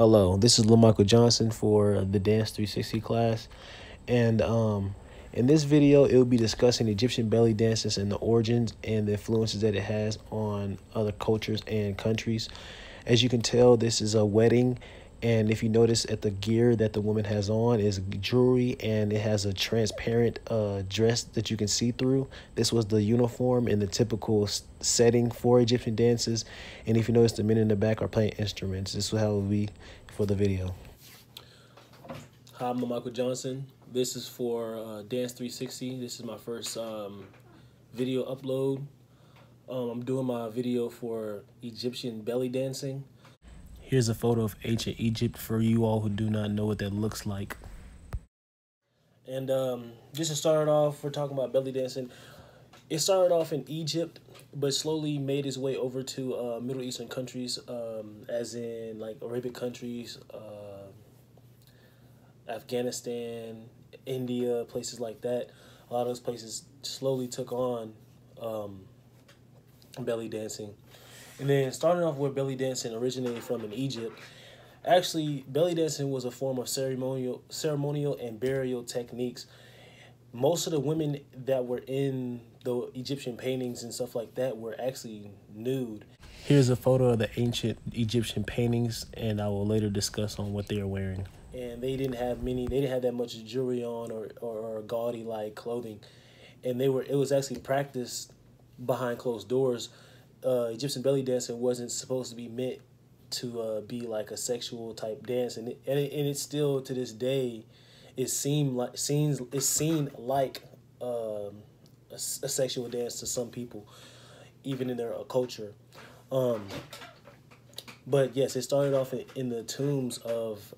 Hello, this is Lamichael Johnson for the Dance 360 class, and in this video, it will be discussing Egyptian belly dances and the origins and the influences that it has on other cultures and countries. As you can tell, this is a wedding, and if you notice at the gear that the woman has on is jewelry, and it has a transparent dress that you can see through. This was the uniform in the typical setting for Egyptian dances, and if you notice, the men in the back are playing instruments. This is how it will be for the video. Hi, I'm Lamichael Johnson. This is for Dance 360. This is my first video upload. I'm doing my video for Egyptian belly dancing. Here's a photo of ancient Egypt for you all who do not know what that looks like. And just to start off, we're talking about belly dancing. It started off in Egypt, but slowly made its way over to Middle Eastern countries, as in like Arabic countries, Afghanistan, India, places like that. A lot of those places slowly took on belly dancing. And then starting off where belly dancing originated from in Egypt, actually belly dancing was a form of ceremonial and burial techniques. Most of the women that were in the Egyptian paintings and stuff like that were actually nude. Here's a photo of the ancient Egyptian paintings, and I will later discuss on what they are wearing. And they didn't have that much jewelry on or gaudy like clothing. And it was actually practiced behind closed doors. Egyptian belly dancing wasn't supposed to be meant to be like a sexual type dance, and it still to this day is seen like a sexual dance to some people, even in their culture. But yes, it started off in the tombs of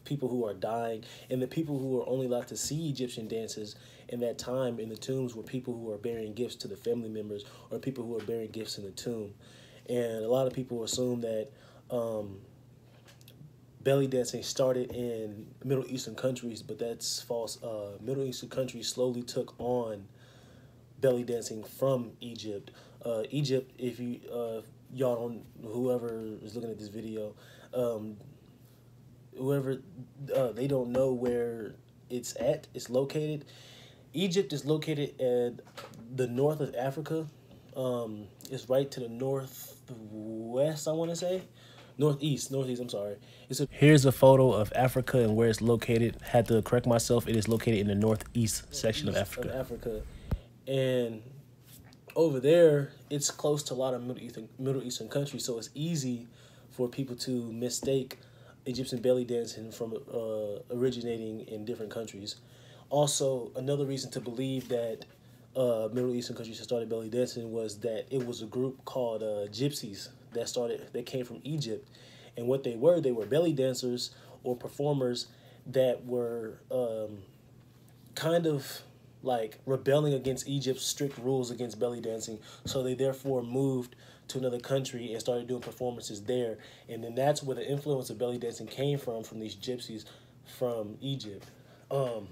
people who are dying, and the people who were only allowed to see Egyptian dances in that time in the tombs were people who are bearing gifts to the family members or people who are bearing gifts in the tomb. And a lot of people assume that belly dancing started in Middle Eastern countries, but that's false. Middle Eastern countries slowly took on belly dancing from Egypt. Egypt, if you y'all don't, whoever is looking at this video, they don't know where it's located. Egypt is located at the north of Africa. It's right to the northwest, I want to say. Northeast, I'm sorry. Here's a photo of Africa and where it's located. Had to correct myself. It is located in the northeast section of Africa. And over there, it's close to a lot of Middle Eastern countries, so it's easy for people to mistake Egyptian belly dancing from originating in different countries. Also, another reason to believe that Middle Eastern countries started belly dancing was that it was a group called gypsies that came from Egypt, and what they were belly dancers or performers that were kind of like rebelling against Egypt's strict rules against belly dancing. So they therefore moved to another country and started doing performances there. And then that's where the influence of belly dancing came from these gypsies from Egypt. The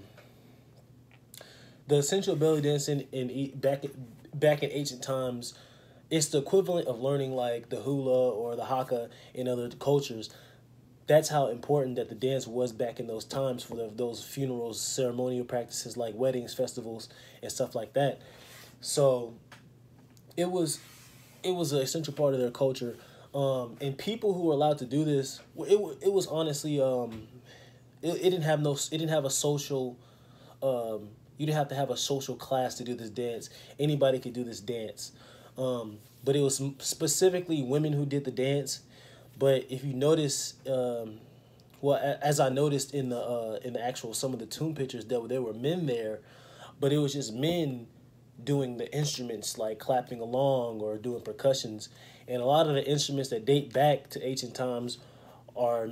essential belly dancing back in ancient times, it's the equivalent of learning like the hula or the haka in other cultures. That's how important that the dance was back in those times for those funerals, ceremonial practices like weddings, festivals, and stuff like that. So it was an essential part of their culture. And people who were allowed to do this, it was honestly it didn't have a social you didn't have to have a social class to do this dance. Anybody could do this dance. But it was specifically women who did the dance. But if you notice, as I noticed in the actual some of the tomb pictures, there were men there, but it was just men doing the instruments like clapping along or doing percussions. And a lot of the instruments that date back to ancient times are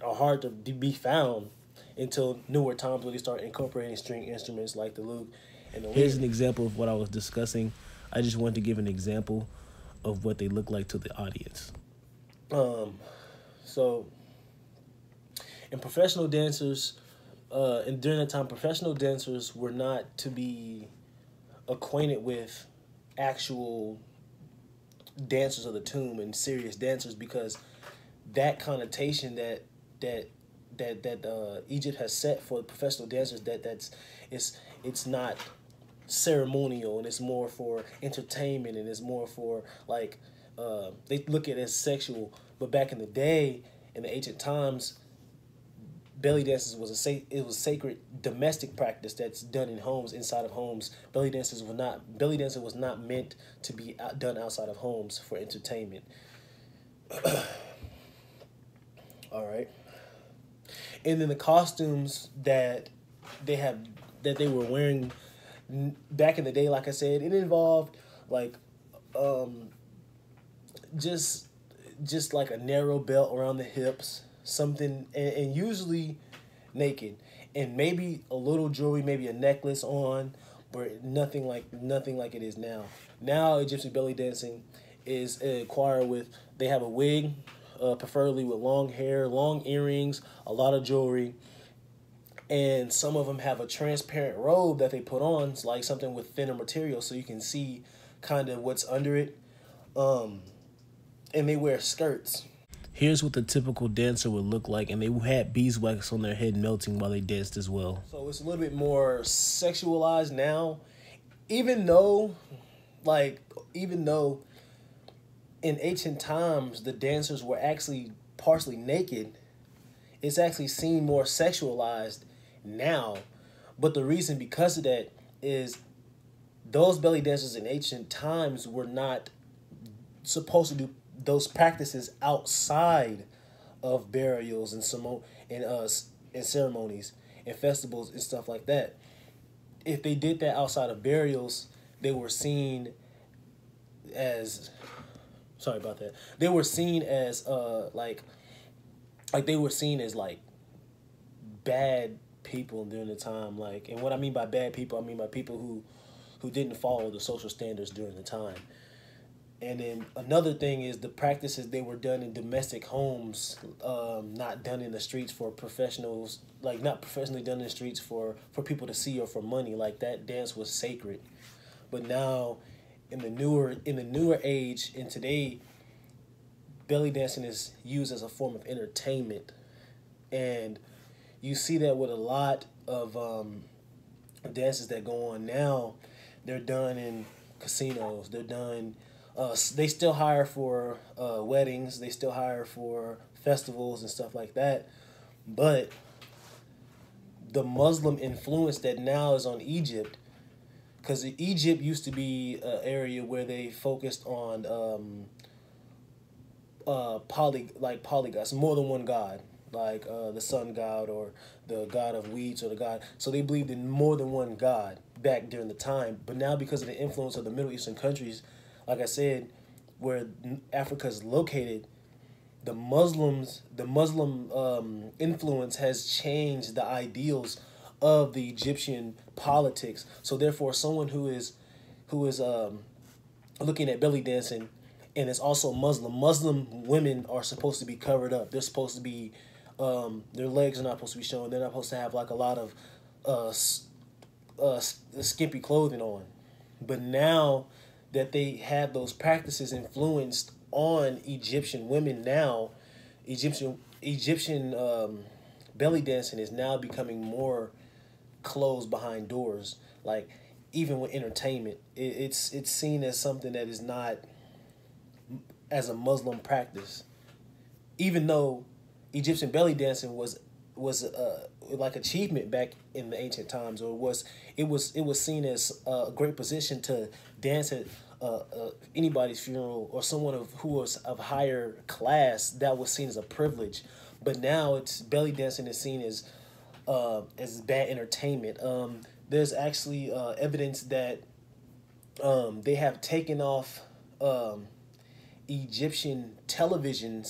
hard to be found until newer times when they start incorporating string instruments like the lute and the lyre. Here's an example of what I was discussing. I just wanted to give an example of what they look like to the audience. So, and professional dancers, and during that time, professional dancers were not to be acquainted with actual dancers of the tomb and serious dancers, because that connotation that Egypt has set for professional dancers, it's not ceremonial, and it's more for entertainment, and it's more for like they look at it as sexual. But back in the day, in the ancient times, belly dances was it was sacred domestic practice that's done in homes, inside of homes. Belly dancing was not meant to be done outside of homes for entertainment. All right. And then the costumes that they were wearing back in the day, like I said, it involved like just like a narrow belt around the hips, something, and usually naked, and maybe a little jewelry, maybe a necklace on, but nothing like it is now. Now Egyptian belly dancing is acquired with, they have a wig, preferably with long hair, long earrings, a lot of jewelry, and some of them have a transparent robe that they put on, it's like something with thinner material, so you can see kind of what's under it. And they wear skirts. Here's what the typical dancer would look like, and they had beeswax on their head melting while they danced as well. So it's a little bit more sexualized now, even though in ancient times the dancers were actually partially naked. It's actually seen more sexualized now, but the reason because of that is those belly dancers in ancient times were not supposed to do those practices outside of burials and ceremonies and festivals and stuff like that. If they did that outside of burials, they were seen as, sorry about that, they were seen as like they were seen as like bad people during the time. Like, and what I mean by bad people, I mean by people who didn't follow the social standards during the time. And then another thing is the practices, they were done in domestic homes, not done in the streets for professionals, like not professionally done in the streets for people to see or for money. Like that dance was sacred. But now in the newer age, and today, belly dancing is used as a form of entertainment. And you see that with a lot of dances that go on now. They're done in casinos. They're done. They still hire for weddings. They still hire for festivals and stuff like that. But the Muslim influence that now is on Egypt, because Egypt used to be an area where they focused on polygods, more than one god, like the sun god or the god of weeds or the god. So they believed in more than one god back during the time. But now, because of the influence of the Middle Eastern countries, like I said, where Africa is located, the Muslim influence has changed the ideals of the Egyptian politics. So therefore, someone who is looking at belly dancing and is also Muslim women are supposed to be covered up. They're supposed to be their legs are not supposed to be shown. They're not supposed to have like a lot of skimpy clothing on. But now that they have those practices influenced on Egyptian women, now Egyptian belly dancing is now becoming more closed behind doors. Like even with entertainment, it's seen as something that is not as a Muslim practice, even though Egyptian belly dancing was like achievement back in the ancient times, or it was seen as a great position to dance at anybody's funeral, or someone who was of higher class. That was seen as a privilege. But now it's belly dancing is seen as bad entertainment. There's actually evidence that they have taken off Egyptian television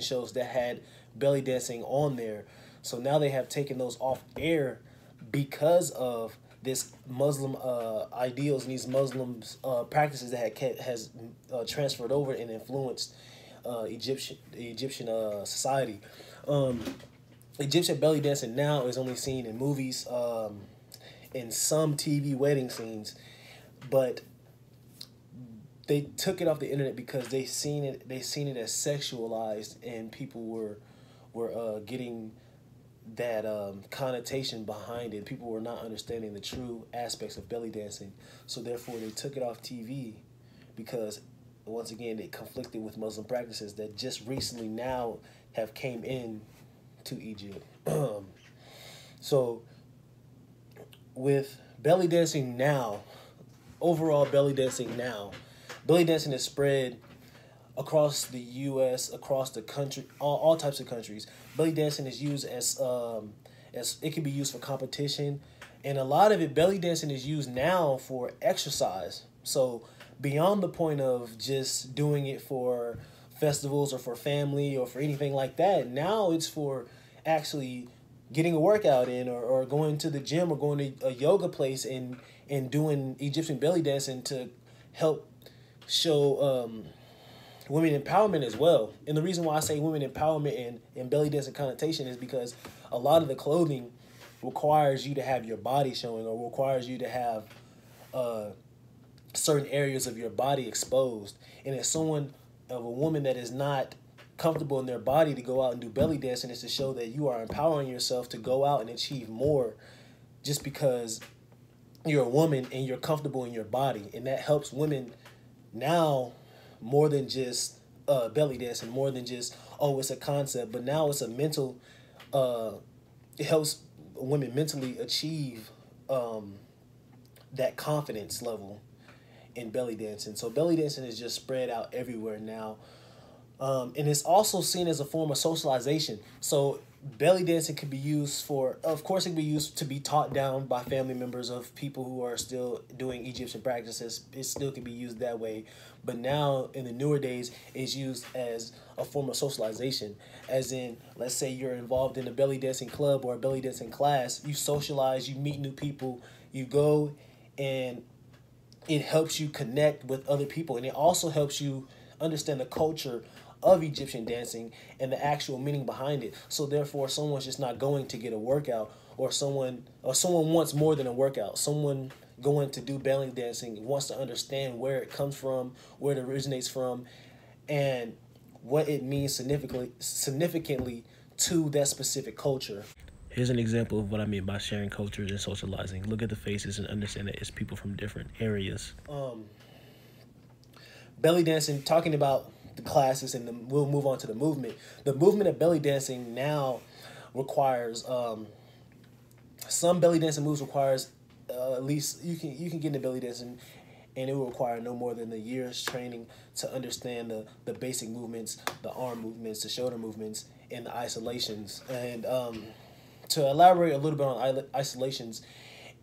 shows that had belly dancing on there. So now they have taken those off air because of this Muslim ideals and these Muslim practices that has transferred over and influenced Egyptian society. Egyptian belly dancing now is only seen in movies, in some TV wedding scenes, but they took it off the internet because they seen it as sexualized, and people were getting that connotation behind it. People were not understanding the true aspects of belly dancing, so therefore they took it off TV because once again it conflicted with Muslim practices that just recently now have came in to Egypt. So with belly dancing now, overall belly dancing is spread across the U.S., across the country, all types of countries. Belly dancing is used as it can be used for competition, and a lot of it, belly dancing is used now for exercise. So beyond the point of just doing it for festivals or for family or for anything like that, now it's for actually getting a workout in, or going to the gym or going to a yoga place and doing Egyptian belly dancing to help show women empowerment as well. And the reason why I say women empowerment and belly dancing connotation is because a lot of the clothing requires you to have your body showing, or requires you to have certain areas of your body exposed. And as a woman that is not comfortable in their body to go out and do belly dancing, is to show that you are empowering yourself to go out and achieve more just because you're a woman and you're comfortable in your body. And that helps women now more than just belly dancing, more than just, oh, it's a concept, but now it's a mental, it helps women mentally achieve that confidence level in belly dancing. So belly dancing is just spread out everywhere now. And it's also seen as a form of socialization. So belly dancing can be used of course it can be used to be taught down by family members of people who are still doing Egyptian practices. It still can be used that way. But now in the newer days, it's used as a form of socialization. As in, let's say you're involved in a belly dancing club or a belly dancing class, you socialize, you meet new people, you go, and it helps you connect with other people. And it also helps you understand the culture of Egyptian dancing and the actual meaning behind it. So therefore, someone's just not going to get a workout, or someone wants more than a workout. Someone going to do belly dancing wants to understand where it comes from, where it originates from, and what it means significantly to that specific culture. Here's an example of what I mean by sharing cultures and socializing. Look at the faces and understand that it's people from different areas. Belly dancing, talking about the classes, and we'll move on to the movement. The movement of belly dancing now requires some belly dancing moves requires at least you can get into belly dancing, and it will require no more than a year's training to understand the basic movements, the arm movements, the shoulder movements, and the isolations. And to elaborate a little bit on isolations,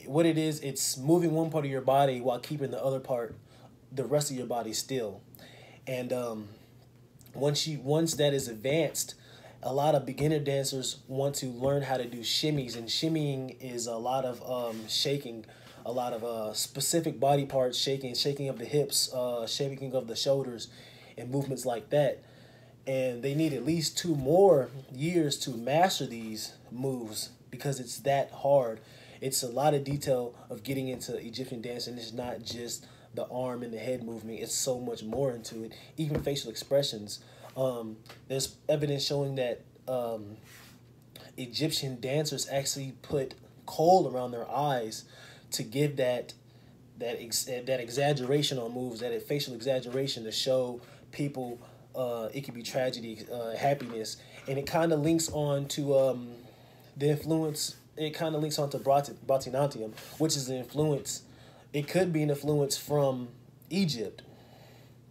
what it is, it's moving one part of your body while keeping the rest of your body still. And once that is advanced, a lot of beginner dancers want to learn how to do shimmies, and shimmying is a lot of shaking, a lot of specific body parts shaking of the hips, shaking of the shoulders, and movements like that. And they need at least 2 more years to master these moves because it's that hard. It's a lot of detail of getting into Egyptian dancing. It's not just the arm and the head movement. It's so much more into it. Even facial expressions. There's evidence showing that Egyptian dancers actually put kohl around their eyes to give that exaggeration on moves, that facial exaggeration to show people it could be tragedy, happiness, and it kind of links on to the influence. It kind of links on to Batinantium, which is an influence. It could be an influence from Egypt,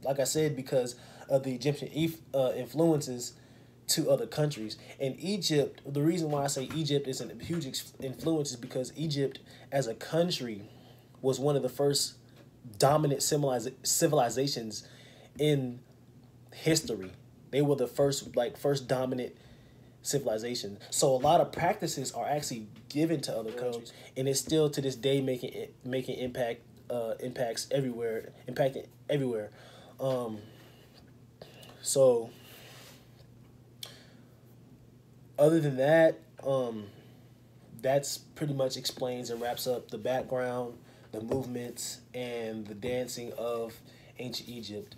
like I said, because of the Egyptian influences to other countries. And Egypt, the reason why I say Egypt is a huge influence is because Egypt as a country was one of the first dominant civilizations in history. They were the first dominant civilization. So a lot of practices are actually given to other countries, and it's still to this day making impacts everywhere, impacting everywhere. So other than that, that's pretty much explains and wraps up the background, the movements, and the dancing of ancient Egypt.